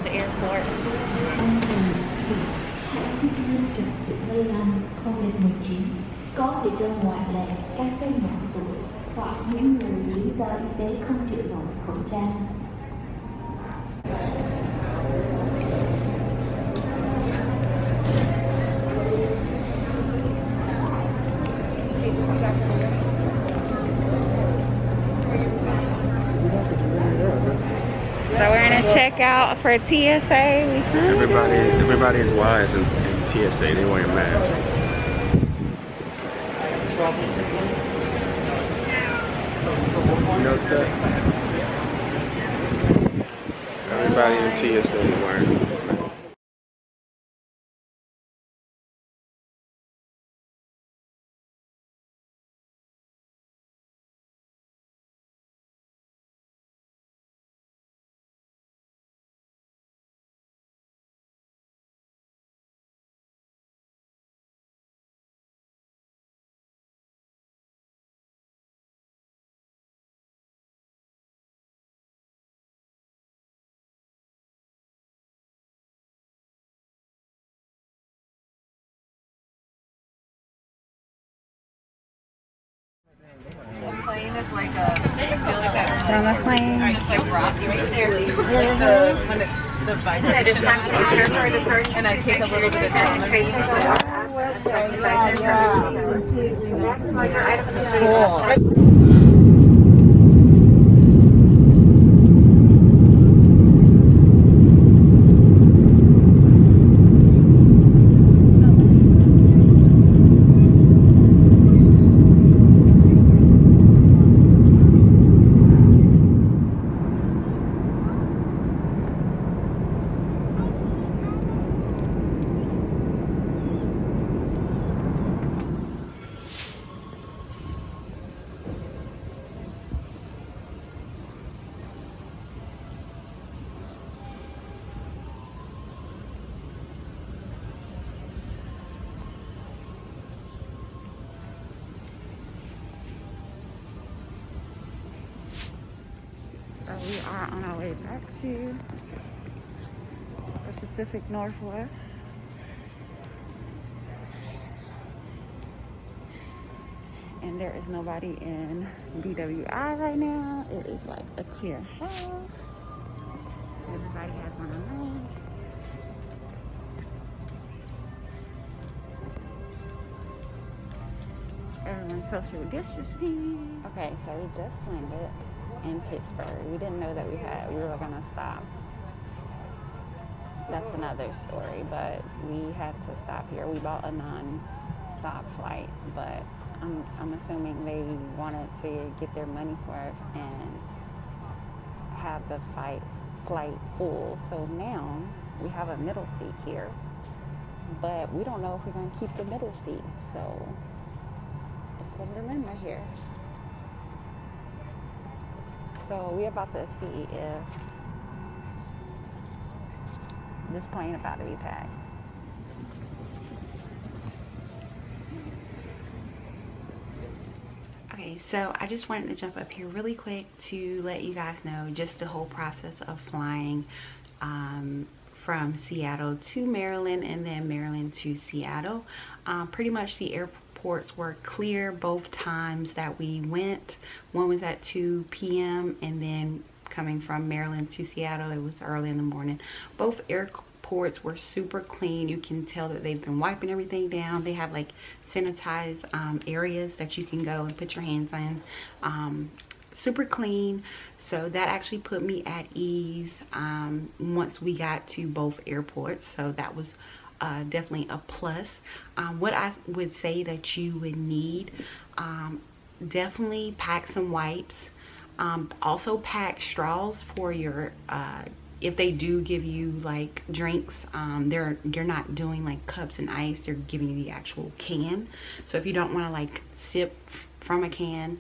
the airport. Hãy xin ngưng trật sự lây lan COVID-19, có thể cho ngoại lệ các cái nhỏ tuổi hoặc những người lý do y tế không chịu nổi khẩu trang. So we're gonna check out for TSA. We signed Everybody is wise in TSA. They wear masks. You know that? Everybody in TSA is wearing masks. Plane is like a, I feel like that from the plane. just like rocky right there. Like when it's the vibration and I take a little bit of time. Cool. So we are on our way back to the Pacific Northwest. And there is nobody in BWI right now. It is like a clear house. Everybody has on a mask. Everyone's social distancing. Okay, so we just landed in Pittsburgh. We didn't know that we were gonna stop. That's another story, but we had to stop here. We bought a non-stop flight, but I'm assuming they wanted to get their money's worth and have the flight full. So now we have a middle seat here, but we don't know if we're gonna keep the middle seat. So it's a dilemma here. So we're about to see if this plane about to be packed. Okay, so I just wanted to jump up here really quick to let you guys know just the whole process of flying from Seattle to Maryland and then Maryland to Seattle. Pretty much the airports were clear both times that we went. One was at 2 p.m. and then coming from Maryland to Seattle, it was early in the morning. Both airports were super clean. You can tell that they've been wiping everything down. They have like sanitized areas that you can go and put your hands in. Super clean. So that actually put me at ease once we got to both airports. So that was definitely a plus. What I would say that you would need, definitely pack some wipes. Also pack straws for your if they do give you like drinks, they're not doing like cups and ice, they're giving you the actual can. So if you don't want to like sip from a can,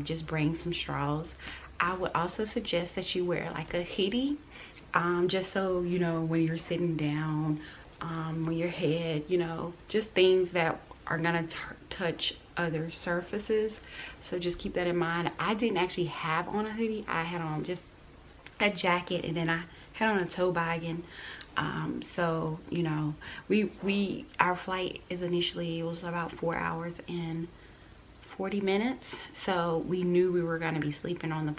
just bring some straws. I would also suggest that you wear like a hoodie, just so you know when you're sitting down, on your head, you know, just things that are gonna touch other surfaces. So just keep that in mind. I didn't actually have on a hoodie. I had on just a jacket, and then I had on a toboggan. So you know, our flight is initially, it was about 4 hours and 40 minutes, so we knew we were going to be sleeping on the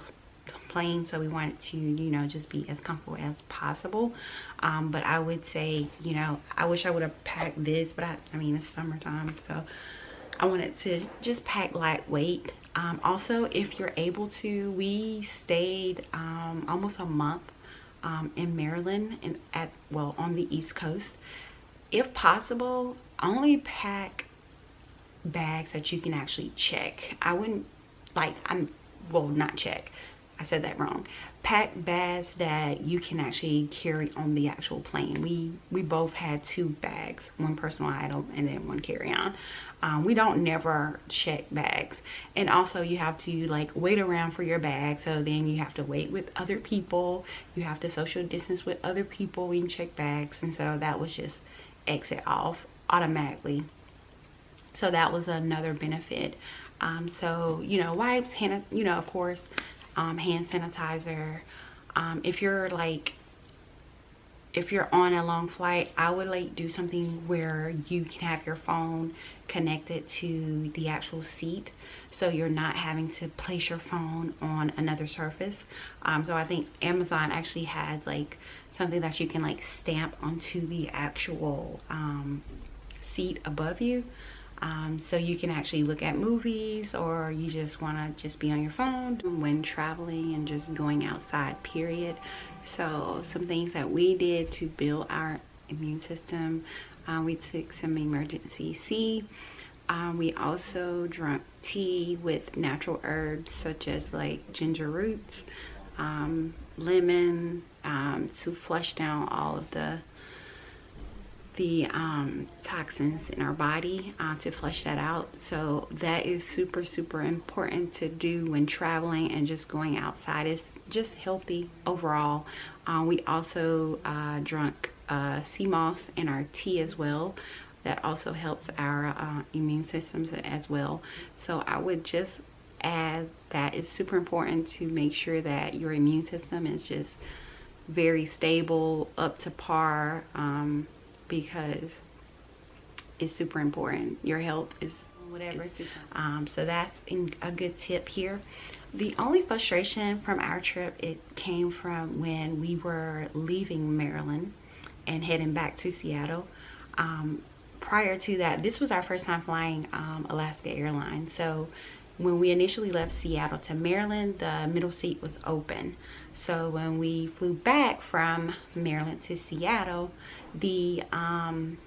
plane, so we wanted to, you know, just be as comfortable as possible. But I would say, you know, I wish I would have packed this, but I mean it's summertime, so I wanted to just pack lightweight. Also, if you're able to, we stayed almost a month in Maryland, and on the East Coast. If possible, only pack bags that you can actually check. I wouldn't not check, I said that wrong. Pack bags that you can actually carry on the actual plane. We both had 2 bags, one personal item and then one carry-on. We don't never check bags, and also you have to like wait around for your bag, so then you have to wait with other people, you have to social distance with other people when you check bags, and so that was just exit off automatically. So that was another benefit. So you know, wipes, hand, you know, of course, hand sanitizer. If you're on a long flight, I would like do something where you can have your phone connected to the actual seat, so you're not having to place your phone on another surface. So I think Amazon actually has like something that you can like stamp onto the actual seat above you. So you can actually look at movies, or you just want to just be on your phone when traveling and just going outside, period. So some things that we did to build our immune system, we took some emergency C. We also drank tea with natural herbs such as like ginger roots, lemon, to flush down all of the toxins in our body, to flush that out. So that is super important to do when traveling and just going outside. It's just healthy overall. We also drank sea moss in our tea as well. That also helps our immune systems as well. So I would just add that it's super important to make sure that your immune system is just very stable, up to par, because it's super important. Your health is whatever. So that's a good tip here. The only frustration from our trip, it came from when we were leaving Maryland and heading back to Seattle. Prior to that, this was our first time flying Alaska Airlines. So when we initially left Seattle to Maryland, the middle seat was open. So when we flew back from Maryland to Seattle, we had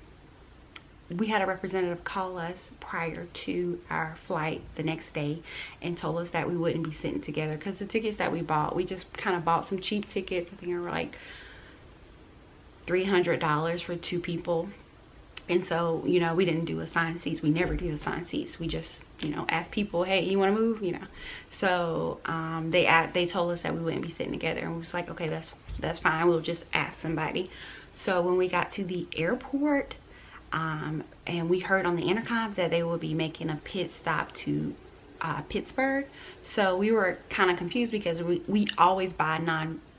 a representative call us prior to our flight the next day and told us that we wouldn't be sitting together, because the tickets that we bought, we just kind of bought some cheap tickets. I think they were like $300 for 2 people. And so, you know, we didn't do assigned seats. We never do assigned seats. We just, you know, ask people, hey, you want to move, you know. So they told us that we wouldn't be sitting together, and we was like, okay, that's fine, we'll just ask somebody. So when we got to the airport, and we heard on the intercom that they would be making a pit stop to Pittsburgh. So we were kind of confused, because we always buy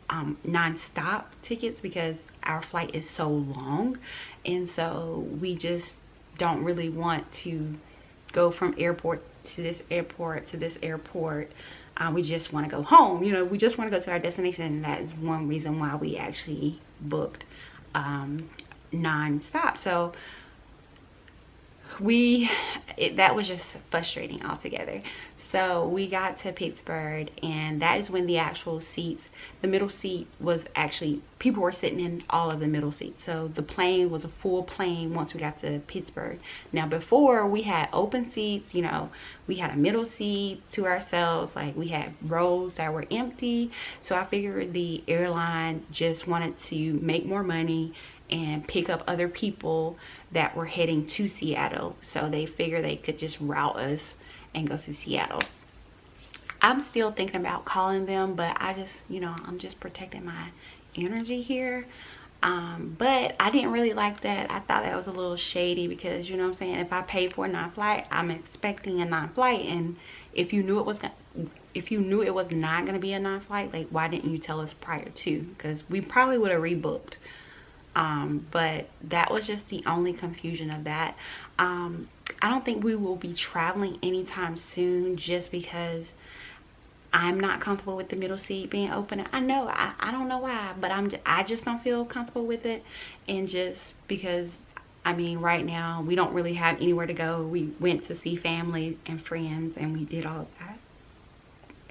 non-stop tickets because our flight is so long, and so we just don't really want to go from airport to this airport to this airport. We just want to go home, you know, we just want to go to our destination, and that is one reason why we actually booked non-stop. So that was just frustrating altogether. So we got to Pittsburgh, and that is when the actual seats, the middle seat was actually, people were sitting in all of the middle seats. So the plane was a full plane once we got to Pittsburgh. Now before, we had open seats, you know, we had a middle seat to ourselves, like we had rows that were empty. So I figured the airline just wanted to make more money and pick up other people that were heading to Seattle. So they figured they could just route us and go to Seattle. I'm still thinking about calling them, but I just, you know, I'm just protecting my energy here. But I didn't really like that. I thought that was a little shady, because, you know what I'm saying, if I pay for a non-flight, I'm expecting a non-flight, and if you knew it was not going to be a non-flight, like why didn't you tell us prior to? Because we probably would have rebooked. But that was just the only confusion of that. I don't think we will be traveling anytime soon, just because I'm not comfortable with the middle seat being open. I know, I don't know why, but I just don't feel comfortable with it. And just because, I mean, right now we don't really have anywhere to go. We went to see family and friends and we did all of that,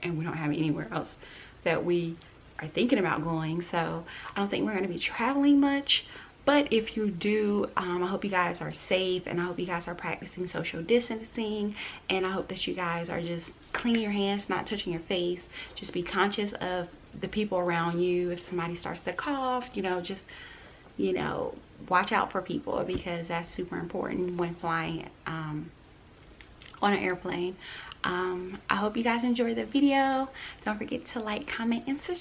and we don't have anywhere else that we are thinking about going. So I don't think we're going to be traveling much. But if you do, I hope you guys are safe, and I hope you guys are practicing social distancing, and I hope that you guys are just cleaning your hands, not touching your face. Just be conscious of the people around you. If somebody starts to cough, you know, just, you know, watch out for people, because that's super important when flying on an airplane. I hope you guys enjoyed the video. Don't forget to like, comment, and subscribe.